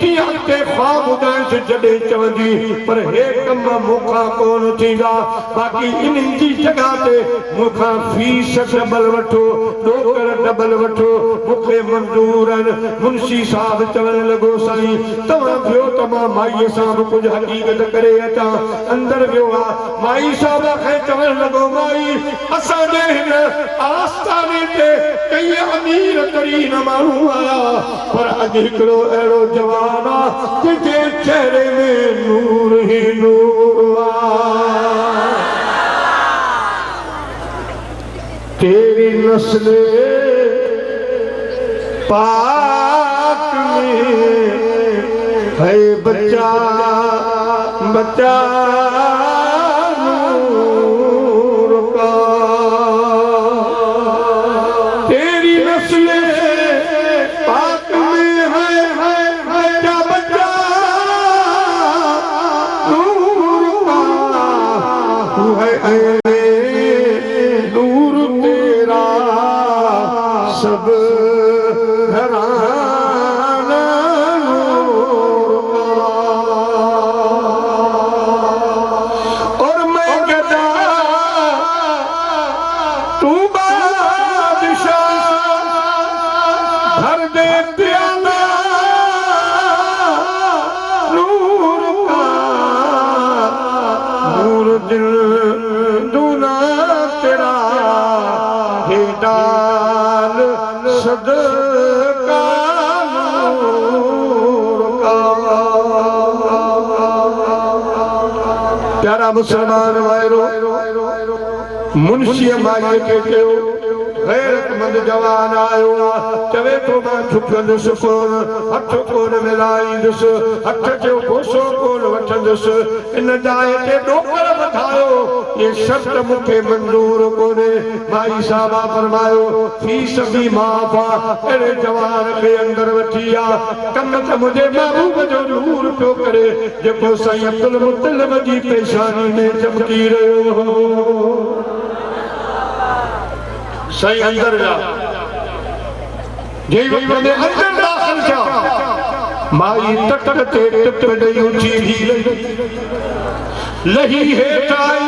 तीअं ते ख्वाब ॿुधाइण जॾहिं चवंदी पर हे कम मूंखां कोन थींदा बाक़ी इन्हनि जी जॻह ते मूंखां फीस डबल वठो ॾोकर डबल वठो मूंखे मंज़ूर आहिनि मुंशी साहब चवण लॻो साईं तव्हां वियो त मां माईअ सां बि कुझु हक़ीक़त करे अचां अंदरि वियो आहे माई साहब खे चवण लॻो माई असांजे हिन आस्थाने ते कई अमीर तरीन माण्हू आया पर अॼु हिकिड़ो अहिड़ो जवान आहे जंहिंजे चेहरे में नूर ई नूर आहे तेरी नस्ल पाक में है बच्चा बच्चा नूर का तेरी नस्ल पाक में है बच्चा बच्चा नूर का तू है नूर तेरा सब घराना नूर और मैं गदा तू बादशाह भर दे प्याला नूर का नूर दिल दूना तेरा हे डाल सदका नूर का प्यारा मुसलमान वायरो मुंशी माई के कयो गैरतमंद जवान आयो चवे तो मां झुकंदुसि कोन हथ कोन मिलाईंदुसि हथ जो गोसो कोन वठंदुसि इन जाइ ते ॾोकर वधायो ये शर्त मूंखे मंज़ूर कोन्हे माई साहबा फरमायो फीस बि माफ़ आहे अहिड़े जवान खे अंदरि वठी आ कम त मुंहिंजे महबूब जो नूर पियो करे जेको साईं अब्दुल मुतलिब जी पेशानी में चमकी रहियो हो साईं अंदर जा जे वक्त में अंदर दाखिल थिया माई तक ते टिप ॾेई उथी थी लही हेठि आई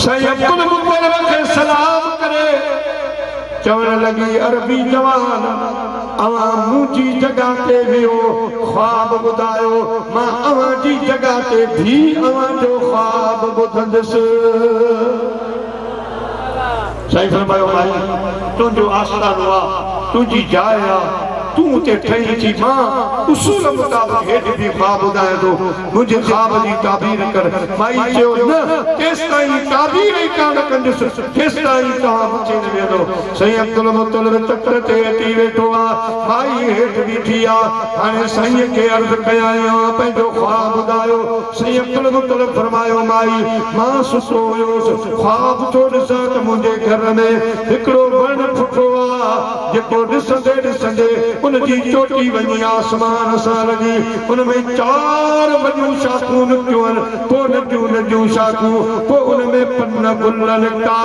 साईं अब्दुल मुतलिब खे सलाम करे चवण लॻी अरबी जवान अवां मुंहिंजी जॻह ते वियो ख्वाब ॿुधायो मां अवां जी जॻह ते भी अवां जो ख्वाब ॿुधंदुसि साईं फरमायो भाई तुंहिंजो आस्थानो आहे तुंहिंजी जाइ आहे तूं उते ठही थी मां उसूल मुताबिक़ हेठि बि ख्वाब ॿुधायां थो मुंहिंजे ख्वाब जी ताबीर कर माई चयो न केसि ताईं ताबीर ई कान कंदुसि केसि ताईं तव्हां बची न वेंदो साईं अब्दुल मुतलिब चक्र ते अची वेठो आहे माई हेठि बीठी आहे हाणे साईं खे अर्ज़ु कयां पंहिंजो ख्वाब ॿुधायो साईं अब्दुल मुतलिब फरमायो माई मां सुतो हुयुसि ख्वाब थो ॾिसां त मुंहिंजे घर में हिकिड़ो वण फुटो आहे जेको ॾिसंदे ॾिसंदे उनजी चोटी वञी आसमान सां लॻी उनमें 4 वॾियूं शाखूं निकितियूं आहिनि पोइ नंढियूं शाखूं पोइ उनमें पन गुल निकिता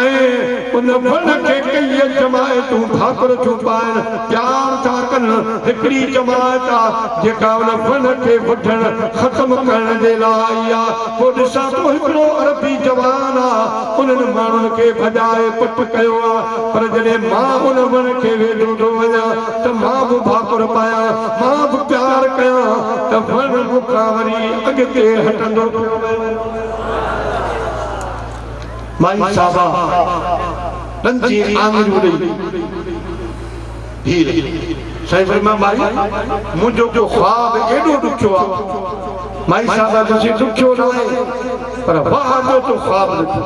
ऐं उन वण खे कई जमायतूं भाकुर थियूं पाइनि प्यार था कनि हिकिड़ी जमायत आहे जेका उन वण खे वढणु ख़तमु करण जे लाइ आई आहे पोइ ॾिसां थो हिकिड़ो अरबी जवान आहे उन्हनि माण्हुनि खे भॼाए पुट कयो आहे पर जॾहिं मां उन वण खे वेझो थो वञा त मां बि भाकुर पायां मां बि प्यार कयां त वण मूंखां वरी अॻिते हटंदो माई साहबा पंजी आङुरियूं ॾेई साईं फरमायो माई मुंहिंजो जो ख्वाब एॾो ॾुखियो आहे माई साहबा तुंहिंजी ॾुखियो न आहे पर वाह जो तो ख्वाब ॾिठो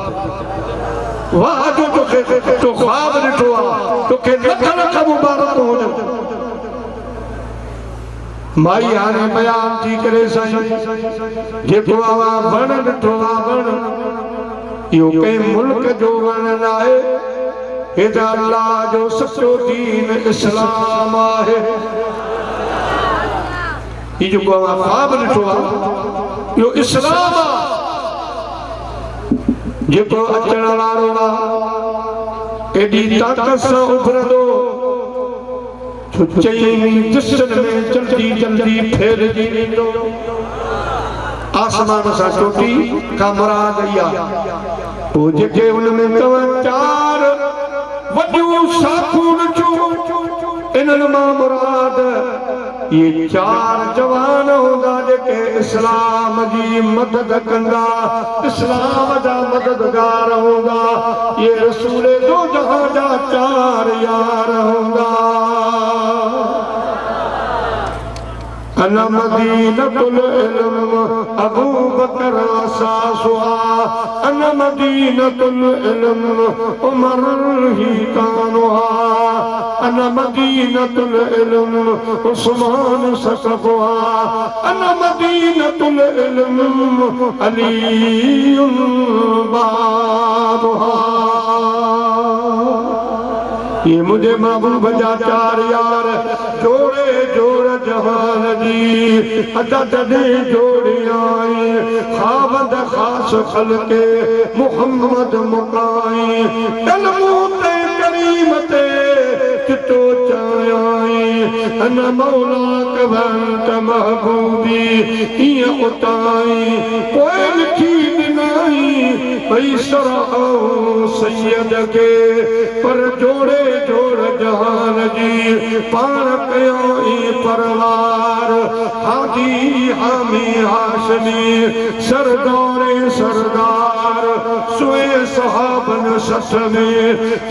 वाह जो तो ख्वाब ॾिठो आहे तोखे लख लख मुबारक हुजनि माई हाणे बयान थी करे साईं जेको आहे वण ॾिठो आहे वण इहो कंहिं मुल्क जो वण न आहे हेॾा अल्लाह जो सचो दीन इस्लाम आहे हीउ जेको आहे ख्वाब ॾिठो आहे इहो इस्लाम आहे जेको अचण वारो आहे एॾी ताक़त सां उभरंदो चई जिस्म में जल्दी जल्दी फेर जी वेंदो आसमान सां चोटी का मुराद इहा पोइ जेके हुन में तव्हां चार वॾियूं साखूं ॾिठियूं इन्हनि मां मुराद ये चार जवान होगा जेके इस्लाम जी मदद कंदा इस्लाम जा मददगार होगा ये रसूल दो जहां जा चार यार होगा अना मदीनतुल इल्म अबू बकर असासुहा अना मदीनतुल इल्म उमर ही कानुहा अना मदीनतुल इल्म उस्मान ससफुहा अना मदीनतुल इल्म अलीयुल बाबुहा ये मुझे महबूब जा चार यार जोड़े जोड़ जहान जी अदद दे जोड़ी आई खाबद खास खलके मुहम्मद मुकाई तलमूते करीम ते चितो चायाई अना मौला कवंत महबूबी ये उताई कोई लिखी दिनाई भई सराओ सैयद के पर जोड़े जोड़ जहान जी पाण कयो ई परवार हादी हामी हाशमी सरदारे सरदार सोए सहाबन सस में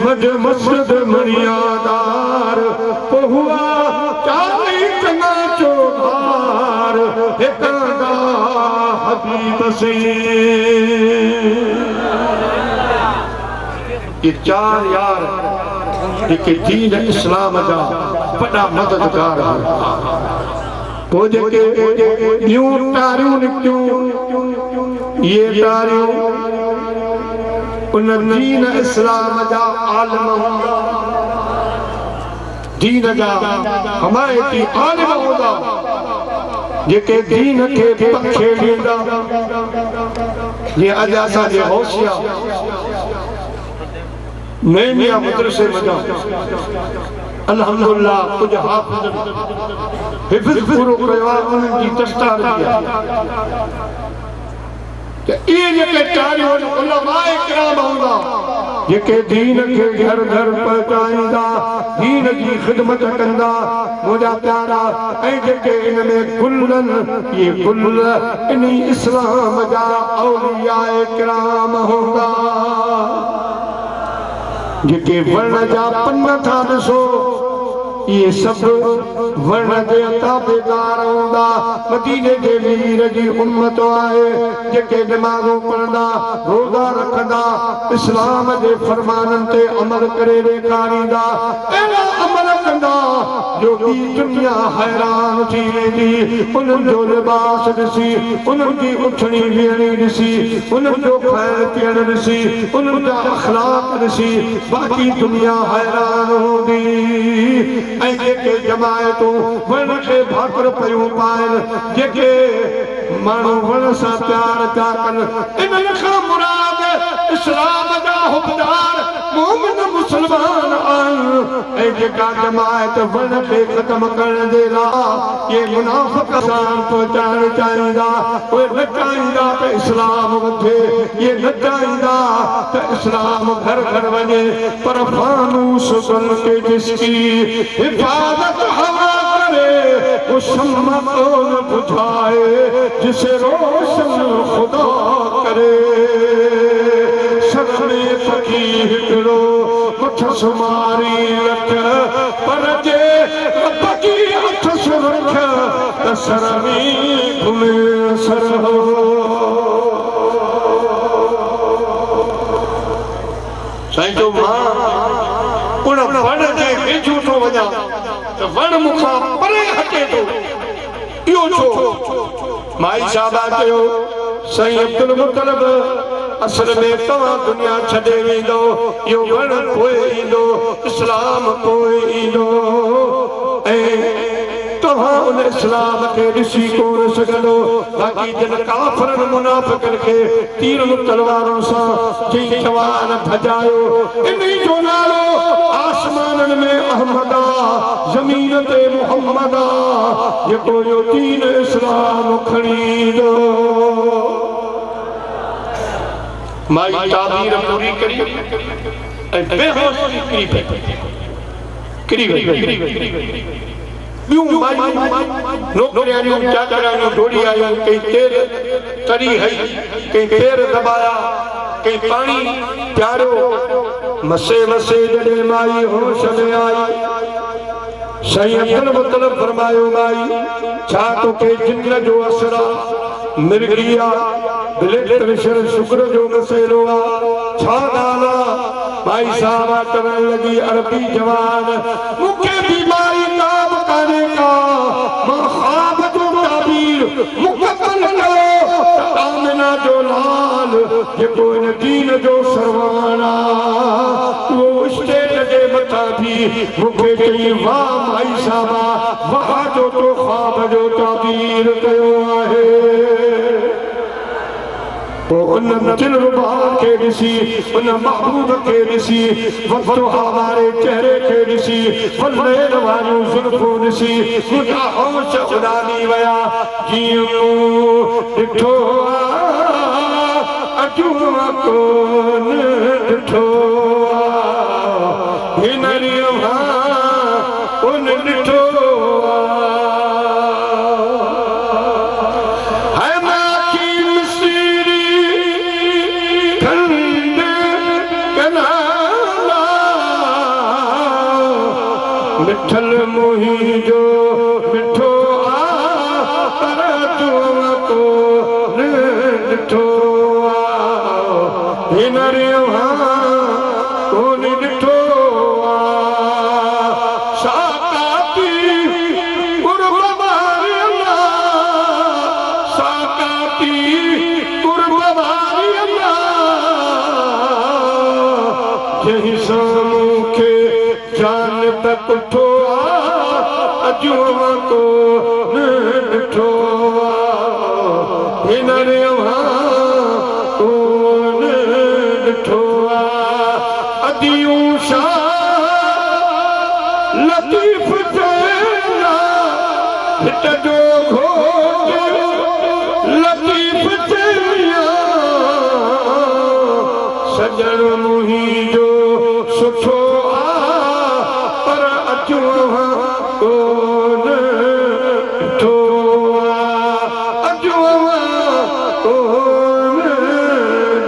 मज मस्जिद मणियादार पहुआ चाली चंगा चौधार हिकांदा हबीब से ये चार यार जेके दीन इस्लाम जा वॾा मददगार पोइ जेके ॿियूं तारियूं निकितियूं ये तारियूं उन दीन इस्लाम जा आलिम हूंदा दीन जा हमायती आलिम हूंदा जेके दीन खे पखे ॾींदा जीअं अॼु असांजे होशियार नैमिया मदरसे मजा अल्हम्दुलिल्लाह कुछ हाफ़िज़ हिफ़्ज़ पूरो कयो आहे उन्हनि जी दस्तार त इहे जेके चारियूं उलमाए किराम हूंदा जेके दीन खे घर घर पहुचाईंदा दीन जी ख़िदमत कंदा मुंहिंजा प्यारा ऐं जेके इन में गुलनि ये गुल इन इस्लाम जा औलियाए किराम हूंदा जेके वर्ण जा पन था ॾिसो ये सब वर्ण जे ताबेदार हूंदा मदीने जे वीर जी उम्मत आहे जेके नमाज़ूं पढ़ंदा रोज़ा रखंदा इस्लाम जे फरमाननि ते अमल करे ॾेखारींदा अहिड़ा अमल कंदा जो की दुनिया हैरान थी वेंदी उन्हनि जो लिबास ॾिसी उन्हनि जी उथणी वेहणी ॾिसी उन्हनि जो खाइण पीअण ॾिसी उन्हनि जा अखलाक ॾिसी बाक़ी दुनिया हैरान हूंदी ऐं जेके जमायतूं वण खे भाकुर पियूं पाइनि जेके माण्हू वण सां प्यार था कनि इन्हनि खां मुराद इस्लाम जा हुबदार मोमिन मुस्लमान आहिनि ऐं जेका जमायत वण खे ख़तम करण जे लाइ ये मुनाफ़िक़ सां पहुचाइण चाहींदा उहे न चाहींदा त इस्लाम वधे ये न चाहींदा त इस्लाम घर घर वञे पर फानूस बन के जिसकी हिफाज़त हवा करे वो शम्मा को न बुझाए जिसे रोशन खुदा करे सर में फकीर हिकिड़ो मथस मारी रख पर जे रब की अथस रख त सर में घुमे सर हो साईं जो मां उन वण जे वेझो थो वञा त वण मूंखां परे हटे थो इहो छो माई साहबा चयो साईं अब्दुल मुतलब असल में तव्हां दुनिया छॾे वेंदो इहो वण पोइ ईंदो इस्लाम पोइ ईंदो ऐं तव्हां उन इस्लाम खे ॾिसी कोन सघंदो बाक़ी जिन काफ़िरनि मुनाफ़िक़नि खे तीरनि तलवारुनि सां चई जवान भॼायो इन जो नालो आसमान आसमान में अहमदा जमीन ते मुहम्मदा जेको जो दीन इस्लाम खणी दो माई ताबीर पूरी करी ऐं बेहोश करी ॿियूं मायूं नौकरियां चाकरियां डोड़ी आयूं कई तेल तरी हई कई पेर दबाया कई पानी प्यारो मसे मसे जॾहिं माई होश में आई साईं अब्दुल मुतलब फरमायो माई छा तोखे जिन्न जो असर आहे मिर्गी आहे ब्लड प्रेशर शुगर जो मसइलो आहे छा ॻाल्हि आहे भाई साहब चवण लगी अरबी जवान मूंखे बीमारी का काने का मां ख्वाब जो ताबीर मुकम्मल कयो आमिना जो लाल जेको इन दीन जो सरवाना वो स्टेज जे मथां भी मूंखे चई वाह भाई साहब वाह जो तो ख्वाब जो ताबीर कयो आहे उन दिलरुबा के ॾिसी उन महबूब के ॾिसी वक़्तु हमारे चेहरे के ॾिसी फलमेल वारियूं ज़ुल्फ़ूं ॾिसी मुंहिंजा होश उॾामी विया जीअं ॾिठो अॼु कोन ॾिठो हिन ॾींहुं कोन ॾिठो मिठल मुही जो मिठो आ पर तुम को ॾिठो हिन कोन ॾिठो साकाती कुर्बानी अल्लाह साकाती कुर्बानी अल्लाह जहीं सामू के जान तक उठो अॼु को ॾिठो हिन कोन ॾिठो अदियूं शाह लतीफ़ चेला हित जो घोट लतीफ़ चेलिया सजण मुही जो सुठो कोन ॾिठो अॼु कोन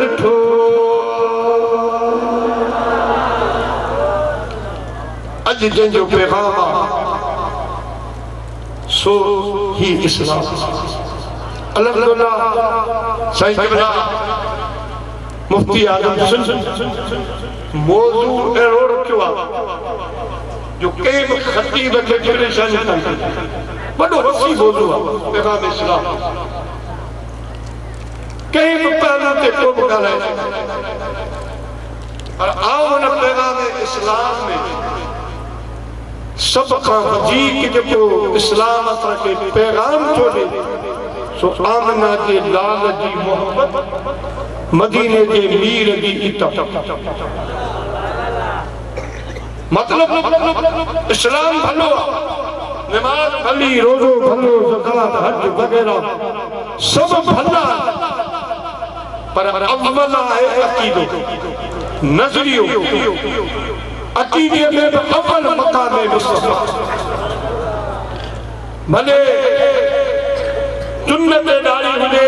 ॾिठो अॼु जंहिंजो पैगाम आहे सो ही इस्लाम अल्हम्दुलिल्लाह साईं क़िबला मुफ्ती आज़म मौज़ू अहिड़ो रखियो आहे जो कई भी खतीब के परेशान कंदो बड़ो वसी मौजू आहे पैगाम इस्लाम कई भी पहला ते को भी ॻाल्हाए पर आओ न पैगाम इस्लाम में सब खां वधीक जेको इस्लाम असांखे पैगाम थो ॾे सो आमना जे लाल जी मोहब्बत मदीने जे मीर जी इताअत मतलब इस्लाम भलो नमाज भली रोजो भलो ज़कात हज वगैरह सब भला पर अव्वल है अकीदो नजरियो अकीदे में अव्वल मकाम है मुस्तफा भले सुन्नत दाढ़ी हुजे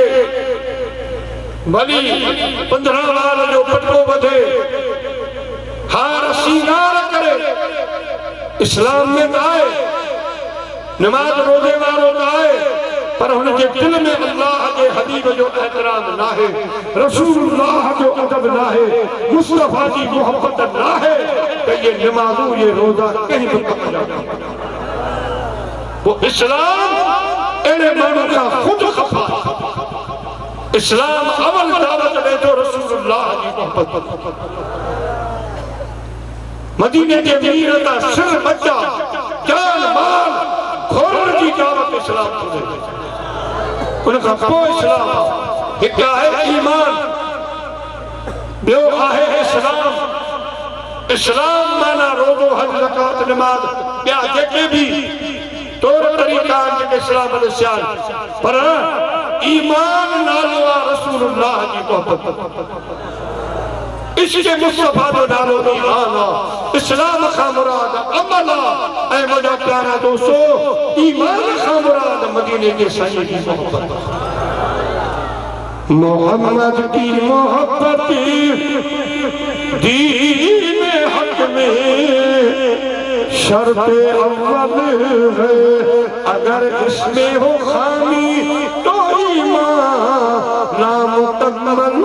भली 15 वार जो पटको बधे हार सीनार करे इस्लाम में आए नमाज रोजे वारो आए पर उनके दिल में अल्लाह के हबीब जो एहतराम ना है रसूलुल्लाह जो अदब ना है मुस्तफा की मोहब्बत ना है कि ये नमाजों ये रोजा कहीं पर कम जाता वो इस्लाम एने मानू का खुद खफा इस्लाम अवल दावत दे तो रसूलुल्लाह की मोहब्बत मदीने के मीर का सिर बच्चा जान माल घोर की दावत इस्लाम को दे उनका पोइ इस्लाम हिकु आहे ईमान ॿियो आहे इस्लाम इस्लाम माना रोज़ो हज ज़कात नमाज ॿिया जेके भी तौर तरीक़ा जेके इस्लाम में सियान पर ईमान नालो आहे रसूलुल्लाह जी मोहब्बत इसके मुस्तफा जो नालो ईमान आहे इस्लाम खां मुराद अमल आहे ऐं मुंहिंजा प्यारा दोस्तो ईमान खां मुराद मदीने के साईं जी मोहब्बत मोहम्मद की मोहब्बत दीन हक में शर्त अव्वल है अगर इसमें हो खामी तो ईमान नामुकम्मल